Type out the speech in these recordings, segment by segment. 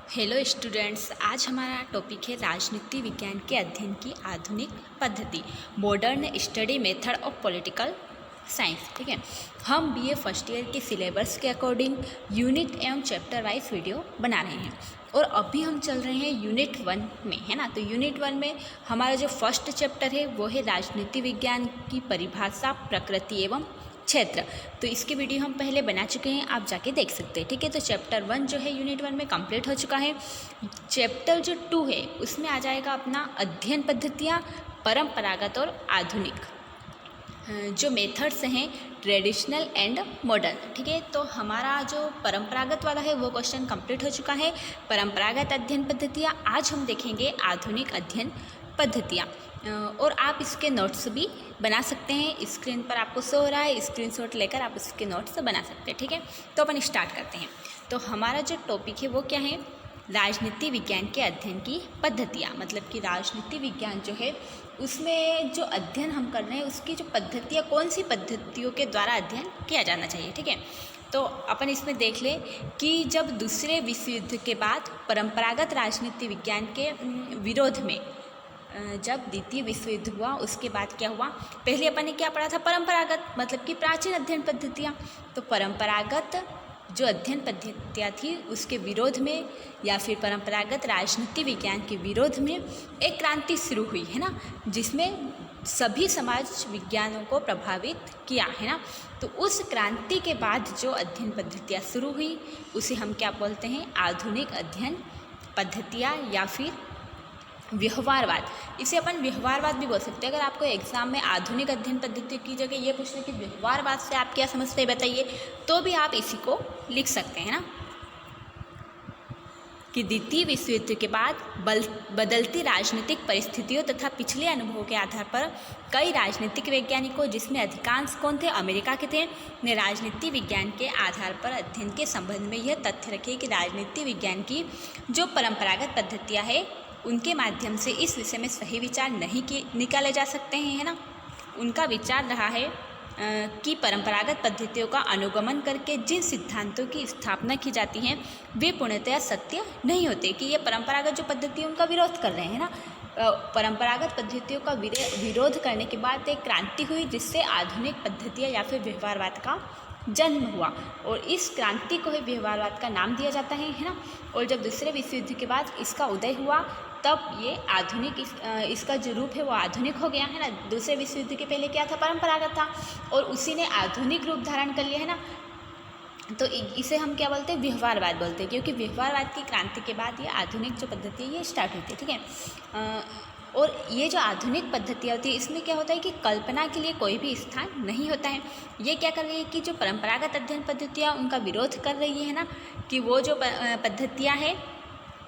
Hello students, आज हमारा topic है राजनीति विज्ञान के अध्ययन की आधुनिक पद्धति, modern study method of political science. ठीक है, हम बीए फर्स्ट ईयर के सिलेबस के अकॉर्डिंग यूनिट एवं चैप्टर वाइज वीडियो बना रहे हैं और अभी हम चल रहे हैं यूनिट 1 में, है ना। तो यूनिट 1 में हमारा जो फर्स्ट चैप्टर है वो है राजनीति विज्ञान की परिभाषा, प्रकृति एवं क्षेत्र। तो इसकी वीडियो हम पहले बना चुके हैं, आप जाके देख सकते हैं। ठीक है, तो चैप्टर 1 जो है यूनिट 1 में कंप्लीट हो चुका है। चैप्टर जो 2 है उसमें आ जाएगा अपना अध्ययन पद्धतियाँ, परंपरागत और आधुनिक, जो मेथड्स हैं ट्रेडिशनल एंड मॉडर्न। ठीक है, तो हमारा जो परंपरागत वाला है वो क्वेश्चन कंप्लीट हो चुका है, परंपरागत अध्ययन पद्धतियाँ। आज हम देखेंगे आधुनिक अध्ययन पद्धतियाँ और आप इसके नोट्स भी बना सकते हैं। स्क्रीन पर आपको शो हो रहा है, स्क्रीनशॉट लेकर आप इसके नोट्स बना सकते हैं। ठीक है, तो अपन स्टार्ट करते हैं। तो हमारा जो टॉपिक है वो क्या है, राजनीति विज्ञान के अध्ययन की पद्धतियाँ। मतलब कि राजनीति विज्ञान जो है उसमें जो अध्ययन हम कर रहे हैं उसकी जो पद्धतियाँ, कौन सी पद्धतियों के द्वारा अध्ययन किया जाना चाहिए। ठीक है, तो अपन इसमें देख लें कि जब दूसरे विश्व युद्ध के बाद परंपरागत राजनीति विज्ञान के विरोध में जब द्वितीय विश्व युद्ध हुआ उसके बाद क्या हुआ, पहले अपन ने क्या पढ़ा था, परंपरागत मतलब कि प्राचीन अध्ययन पद्धतियाँ। तो परंपरागत जो अध्ययन पद्धतियाँ थी उसके विरोध में या फिर परंपरागत राजनीति विज्ञान के विरोध में एक क्रांति शुरू हुई, है ना, जिसमें सभी समाज विज्ञानों को प्रभावित किया, है ना। तो उस क्रांति के बाद जो अध्ययन पद्धतियाँ शुरू हुई उसे हम क्या बोलते हैं, आधुनिक अध्ययन पद्धतियाँ या फिर व्यवहारवाद। इसे अपन व्यवहारवाद भी बोल सकते हैं। अगर आपको एग्जाम में आधुनिक अध्ययन पद्धति की जगह ये पूछना कि व्यवहारवाद से आप क्या समझते हैं बताइए, तो भी आप इसी को लिख सकते हैं ना, कि द्वितीय विश्व युद्ध के बाद बदलती राजनीतिक परिस्थितियों तथा पिछले अनुभवों के आधार पर कई राजनीतिक वैज्ञानिकों, जिसमें अधिकांश कौन थे, अमेरिका के थे, ने राजनीति विज्ञान के आधार पर अध्ययन के संबंध में यह तथ्य रखे कि राजनीति विज्ञान की जो परंपरागत पद्धतियाँ हैं उनके माध्यम से इस विषय में सही विचार नहीं निकाले जा सकते हैं, है ना। उनका विचार रहा है कि परंपरागत पद्धतियों का अनुगमन करके जिन सिद्धांतों की स्थापना की जाती है वे पूर्णतया सत्य नहीं होते, कि ये परंपरागत जो पद्धति है उनका विरोध कर रहे हैं ना। परंपरागत पद्धतियों का विरोध करने के बाद एक क्रांति हुई जिससे आधुनिक पद्धतियाँ या फिर व्यवहारवाद का जन्म हुआ और इस क्रांति को ही व्यवहारवाद का नाम दिया जाता है ना। और जब दूसरे विश्व युद्ध के बाद इसका उदय हुआ तब ये आधुनिक इसका जो रूप है वो आधुनिक हो गया, है ना। दूसरे विश्व युद्ध के पहले क्या था, परंपरागत था और उसी ने आधुनिक रूप धारण कर लिया, है ना। तो इसे हम क्या बोलते हैं, व्यवहारवाद बोलते हैं, क्योंकि व्यवहारवाद की क्रांति के बाद ये आधुनिक जो पद्धति है ये स्टार्ट होती है। ठीक है, और ये जो आधुनिक पद्धतियाँ होती है इसमें क्या होता है कि कल्पना के लिए कोई भी स्थान नहीं होता है। ये क्या कर रही है कि जो परंपरागत अध्ययन पद्धतियाँ उनका विरोध कर रही है ना, कि वो जो पद्धतियाँ हैं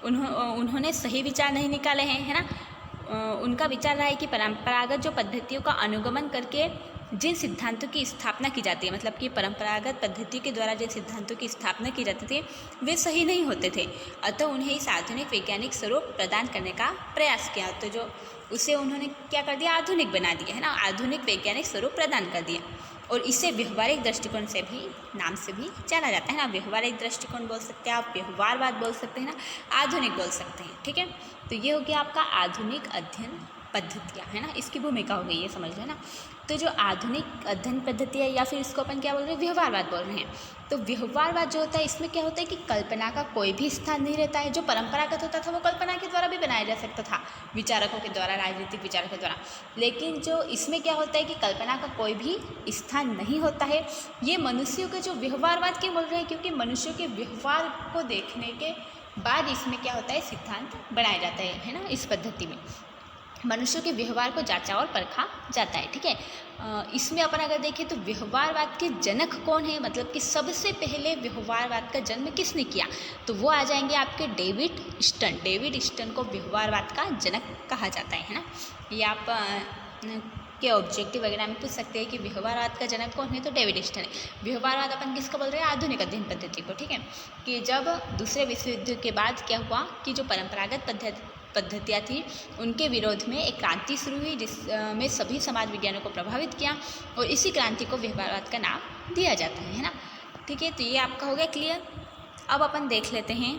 उन्होंने सही विचार नहीं निकाले हैं, है ना। उनका विचार रहा है कि परंपरागत जो पद्धतियों का अनुगमन करके जिन सिद्धांतों की स्थापना की जाती है, मतलब कि परंपरागत पद्धति के द्वारा जिन सिद्धांतों की स्थापना की जाती थी वे सही नहीं होते थे, अतः उन्हें इस आधुनिक वैज्ञानिक स्वरूप प्रदान करने का प्रयास किया। तो जो उसे उन्होंने क्या कर दिया, आधुनिक बना दिया, है ना, आधुनिक वैज्ञानिक स्वरूप प्रदान कर दिया। और इसे व्यवहारिक दृष्टिकोण से भी नाम से भी जाना जाता है ना। व्यवहारिक दृष्टिकोण बोल सकते हैं आप, व्यवहारवाद बोल सकते हैं ना, आधुनिक बोल सकते हैं। ठीक है, तो ये हो गया आपका आधुनिक अध्ययन पद्धतियाँ, है ना। इसकी भूमिका हो गई ये समझ लेना। तो जो आधुनिक अध्ययन पद्धति है या फिर इसको अपन क्या बोल रहे हैं, व्यवहारवाद बोल रहे हैं। तो व्यवहारवाद जो होता है इसमें क्या होता है कि कल्पना का कोई भी स्थान नहीं रहता है। जो परंपरागत होता था वो कल्पना के द्वारा भी बनाया जा सकता था, विचारकों के द्वारा, राजनीतिक विचारकों के द्वारा, लेकिन जो इसमें क्या होता है कि कल्पना का कोई भी स्थान नहीं होता है। ये मनुष्यों के जो व्यवहारवाद क्यों बोल रहे हैं, क्योंकि मनुष्यों के व्यवहार को देखने के बाद इसमें क्या होता है, सिद्धांत बनाया जाता है ना। इस पद्धति में मनुष्यों के व्यवहार को जांचा और परखा जाता है। ठीक है, इसमें अपन अगर देखें तो व्यवहारवाद के जनक कौन है, मतलब कि सबसे पहले व्यवहारवाद का जन्म किसने किया, तो वो आ जाएंगे आपके डेविड स्टन। डेविड स्टन को व्यवहारवाद का जनक कहा जाता है ना। ये आप के ऑब्जेक्टिव वगैरह में पूछ सकते हैं कि व्यवहारवाद का जनक कौन है, तो डेविड स्टन है। व्यवहारवाद अपन किसको बोल रहे हैं, आधुनिक अध्ययन पद्धति को। ठीक है, कि जब दूसरे विश्व युद्ध के बाद क्या हुआ कि जो परंपरागत पद्धतियाँ थी उनके विरोध में एक क्रांति शुरू हुई जिसमें सभी समाज विज्ञानों को प्रभावित किया और इसी क्रांति को व्यवहारवाद का नाम दिया जाता है ना। ठीक है, तो ये आपका हो गया क्लियर। अब अपन देख लेते हैं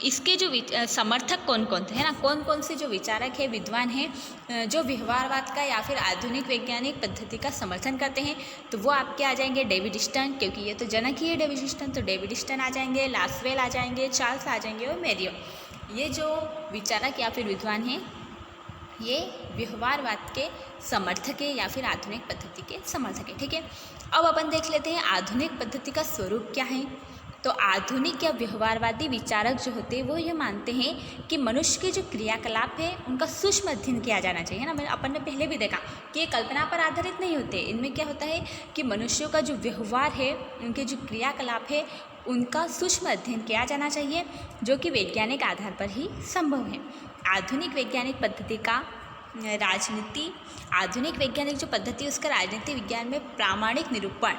इसके जो समर्थक कौन कौन थे, है ना, कौन कौन से जो विचारक है, विद्वान हैं जो व्यवहारवाद का या फिर आधुनिक वैज्ञानिक पद्धति का समर्थन करते हैं, तो वो आपके आ जाएंगे डेविड स्टर्न, क्योंकि ये तो जनक ही है डेविड स्टर्न, तो डेविड स्टर्न आ जाएंगे, लासवेल आ जाएंगे, चार्ल्स आ जाएंगे और मेरियो। ये जो विचारक या फिर विद्वान हैं ये व्यवहारवाद के समर्थक है या फिर आधुनिक पद्धति के समर्थक है। ठीक है, अब अपन देख लेते हैं आधुनिक पद्धति का स्वरूप क्या है। तो आधुनिक या व्यवहारवादी विचारक जो होते हैं वो ये मानते हैं कि मनुष्य के जो क्रियाकलाप है उनका सूक्ष्म अध्ययन किया जाना चाहिए ना। अपन ने पहले भी देखा कि ये कल्पना पर आधारित नहीं होते, इनमें क्या होता है कि मनुष्यों का जो व्यवहार है, उनके जो क्रियाकलाप है, उनका सूक्ष्म अध्ययन किया जाना चाहिए, जो कि वैज्ञानिक आधार पर ही संभव है। आधुनिक वैज्ञानिक पद्धति का आधुनिक वैज्ञानिक जो पद्धति है उसका राजनीति विज्ञान में प्रामाणिक निरूपण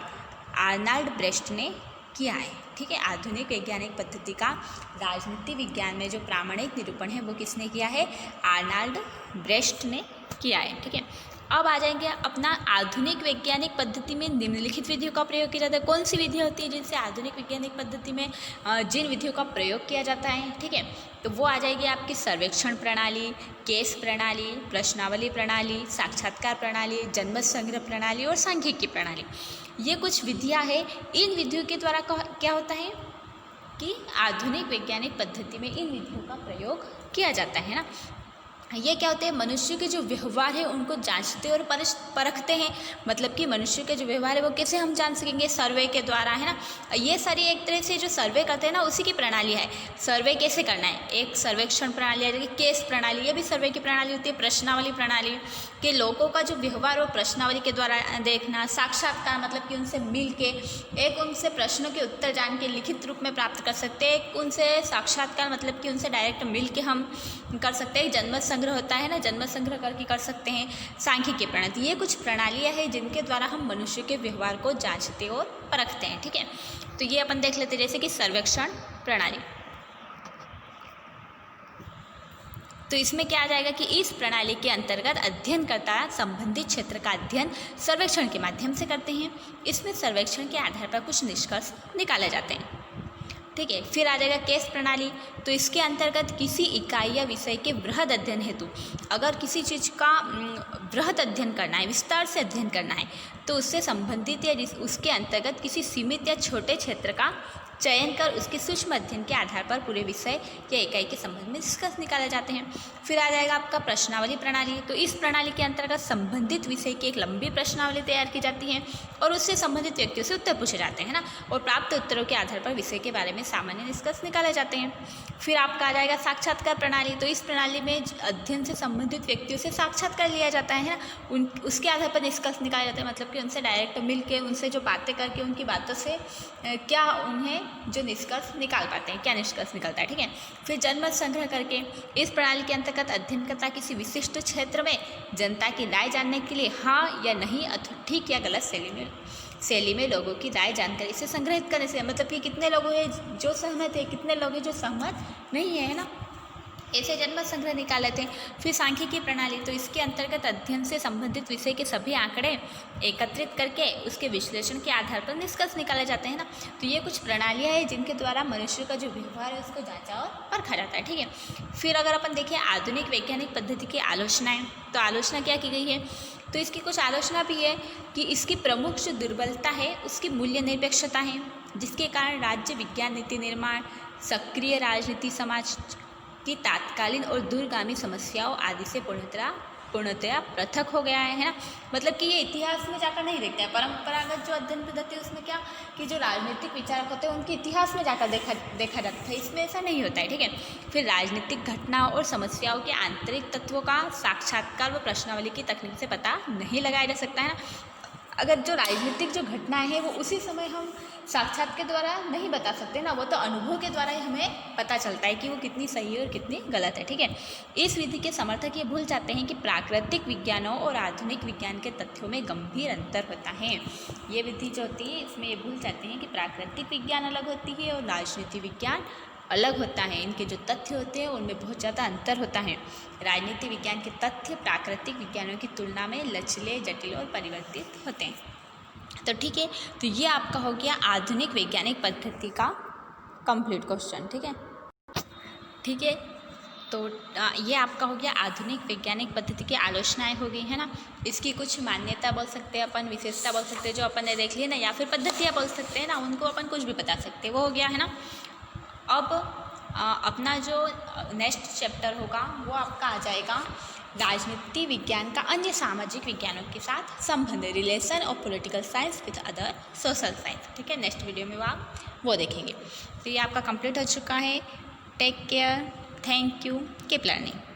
आर्नाल्ड ब्रेस्ट ने किया है। ठीक है, आधुनिक वैज्ञानिक पद्धति का राजनीति विज्ञान में जो प्रामाणिक निरूपण है वो किसने किया है, आर्नाल्ड ब्रेस्ट ने किया है। ठीक है, अब आ जाएंगे अपना आधुनिक वैज्ञानिक पद्धति में निम्नलिखित विधियों का प्रयोग किया जाता है। कौन सी विधियाँ होती है जिनसे आधुनिक वैज्ञानिक पद्धति में जिन विधियों का प्रयोग किया जाता है, ठीक है, तो वो आ जाएगी आपकी सर्वेक्षण प्रणाली, केस प्रणाली, प्रश्नावली प्रणाली, साक्षात्कार प्रणाली, जनमत संग्रह प्रणाली और सांख्यिकी प्रणाली। ये कुछ विधियाँ हैं। इन विधियों के द्वारा क्या होता है कि आधुनिक वैज्ञानिक पद्धति में इन विधियों का प्रयोग किया जाता है ना। ये क्या होते हैं, मनुष्य के जो व्यवहार है उनको जांचते और परखते हैं। मतलब कि मनुष्य के जो व्यवहार है वो कैसे हम जान सकेंगे, सर्वे के द्वारा, है ना। ये सारी एक तरह से जो सर्वे करते हैं ना उसी की प्रणाली है। सर्वे कैसे करना है, एक सर्वेक्षण प्रणाली आ जाएगी, केस प्रणाली, ये भी सर्वे की प्रणाली होती है, प्रश्नावली प्रणाली के लोगों का जो व्यवहार वो प्रश्नावली के द्वारा देखना, साक्षात्कार मतलब कि उनसे मिल के एक उनसे प्रश्नों के उत्तर जान के लिखित रूप में प्राप्त कर सकते हैं, एक उनसे साक्षात्कार मतलब कि उनसे डायरेक्ट मिल के हम कर सकते हैं, जनमत संग्रह होता है ना, जनमत संग्रह करके कर सकते हैं, सांख्यिकी प्रणाली। ये कुछ प्रणालियाँ हैं जिनके द्वारा हम मनुष्य के व्यवहार को जांचते और परखते हैं। ठीक है, तो ये अपन देख लेते हैं, जैसे कि सर्वेक्षण प्रणाली। तो इसमें क्या आ जाएगा कि इस प्रणाली के अंतर्गत अध्ययनकर्ता संबंधित क्षेत्र का अध्ययन सर्वेक्षण के माध्यम से करते हैं। इसमें सर्वेक्षण के आधार पर कुछ निष्कर्ष निकाले जाते हैं। ठीक है, फिर आ जाएगा केस प्रणाली। तो इसके अंतर्गत किसी इकाई या विषय के बृहद अध्ययन हेतु अगर किसी चीज़ का बृहद अध्ययन करना है, विस्तार से अध्ययन करना है, तो उससे संबंधित या उसके अंतर्गत किसी सीमित या छोटे क्षेत्र का चयन कर उसके सूक्ष्म अध्ययन के आधार पर पूरे विषय या इकाई के संबंध में निष्कर्ष निकाले जाते हैं। फिर आ जाएगा आपका प्रश्नावली प्रणाली। तो इस प्रणाली के अंतर्गत संबंधित विषय की एक लंबी प्रश्नावली तैयार की जाती है और उससे संबंधित व्यक्तियों से उत्तर पूछे जाते हैं ना, और प्राप्त उत्तरों के आधार पर विषय के बारे में सामान्य निष्कर्ष निकाले जाते हैं। फिर आपका आ जाएगा साक्षात्कार प्रणाली। तो इस प्रणाली में अध्ययन से संबंधित व्यक्तियों से साक्षात्कार लिया जाता है ना, उसके आधार पर निष्कर्ष निकाले जाते हैं, मतलब कि उनसे डायरेक्ट मिल के उनसे जो बातें करके उनकी बातों से क्या उन्हें जो निष्कर्ष निकाल पाते हैं, क्या निष्कर्ष निकलता है। ठीक है, फिर जनमत संग्रह करके इस प्रणाली के अंतर्गत अध्ययनकर्ता किसी विशिष्ट क्षेत्र में जनता की राय जानने के लिए हाँ या नहीं अथवा ठीक या गलत शैली में लोगों की राय जानकर इसे संग्रहित करने से, मतलब कि कितने लोग हैं जो सहमत है, कितने लोग हैं जो सहमत नहीं है ना, ऐसे जनमत संग्रह निकाल लेते हैं। फिर सांख्यिकी प्रणाली। तो इसके अंतर्गत अध्ययन से संबंधित विषय के सभी आंकड़े एकत्रित करके उसके विश्लेषण के आधार पर निष्कर्ष निकाले जाते हैं ना। तो ये कुछ प्रणालियाँ हैं जिनके द्वारा मनुष्य का जो व्यवहार है उसको जांचा और परखा जाता है। ठीक है, फिर अगर अपन देखें आधुनिक वैज्ञानिक पद्धति की आलोचनाएँ, तो आलोचना क्या की गई है, तो इसकी कुछ आलोचना भी है कि इसकी प्रमुख जो दुर्बलता है उसकी मूल्य निरपेक्षता है, जिसके कारण राज्य विज्ञान नीति निर्माण, सक्रिय राजनीति, समाज की तात्कालीन और दूरगामी समस्याओं आदि से पूर्णतया पृथक हो गया है ना। मतलब कि ये इतिहास में जाकर नहीं देखते हैं। परंपरागत जो अध्ययन पद्धति है उसमें क्या कि जो राजनीतिक विचारक होते हैं उनके इतिहास में जाकर देखा जाता है, इसमें ऐसा नहीं होता है। ठीक है, फिर राजनीतिक घटनाओं और समस्याओं के आंतरिक तत्वों का साक्षात्कार व प्रश्नावली की तकनीक से पता नहीं लगाया जा सकता है ना। अगर जो राजनीतिक जो घटनाएं हैं वो उसी समय हम साक्षात के द्वारा नहीं बता सकते ना, वो तो अनुभव के द्वारा ही हमें पता चलता है कि वो कितनी सही है और कितनी गलत है। ठीक है, इस विधि के समर्थक ये भूल जाते हैं कि प्राकृतिक विज्ञानों और आधुनिक विज्ञान के तथ्यों में गंभीर अंतर होता है। ये विधि जो होती है इसमें ये भूल जाते हैं कि प्राकृतिक विज्ञान अलग होती है और राजनीति विज्ञान अलग होता है। इनके जो तथ्य होते हैं उनमें बहुत ज़्यादा अंतर होता है। राजनीति विज्ञान के तथ्य प्राकृतिक विज्ञानों की तुलना में लचीले, जटिल और परिवर्तित होते हैं। तो ठीक है, तो ये आपका हो गया आधुनिक वैज्ञानिक पद्धति का कंप्लीट क्वेश्चन। ठीक है, ठीक है। तो ये आपका हो गया आधुनिक वैज्ञानिक पद्धति की आलोचनाएं हो गई है ना। इसकी कुछ मान्यता बोल सकते हैं अपन, विशेषता बोल सकते हैं जो अपन ने देख ली है ना, या फिर पद्धतियाँ बोल सकते हैं ना, उनको अपन कुछ भी बता सकते हैं, वो हो गया है ना। अब अपना जो नेक्स्ट चैप्टर होगा वो आपका आ जाएगा राजनीति विज्ञान का अन्य सामाजिक विज्ञानों के साथ संबंध, relation of political science with other social science. ठीक है, नेक्स्ट वीडियो में वो देखेंगे। तो ये आपका कंप्लीट हो चुका है। Take care, thank you, keep learning.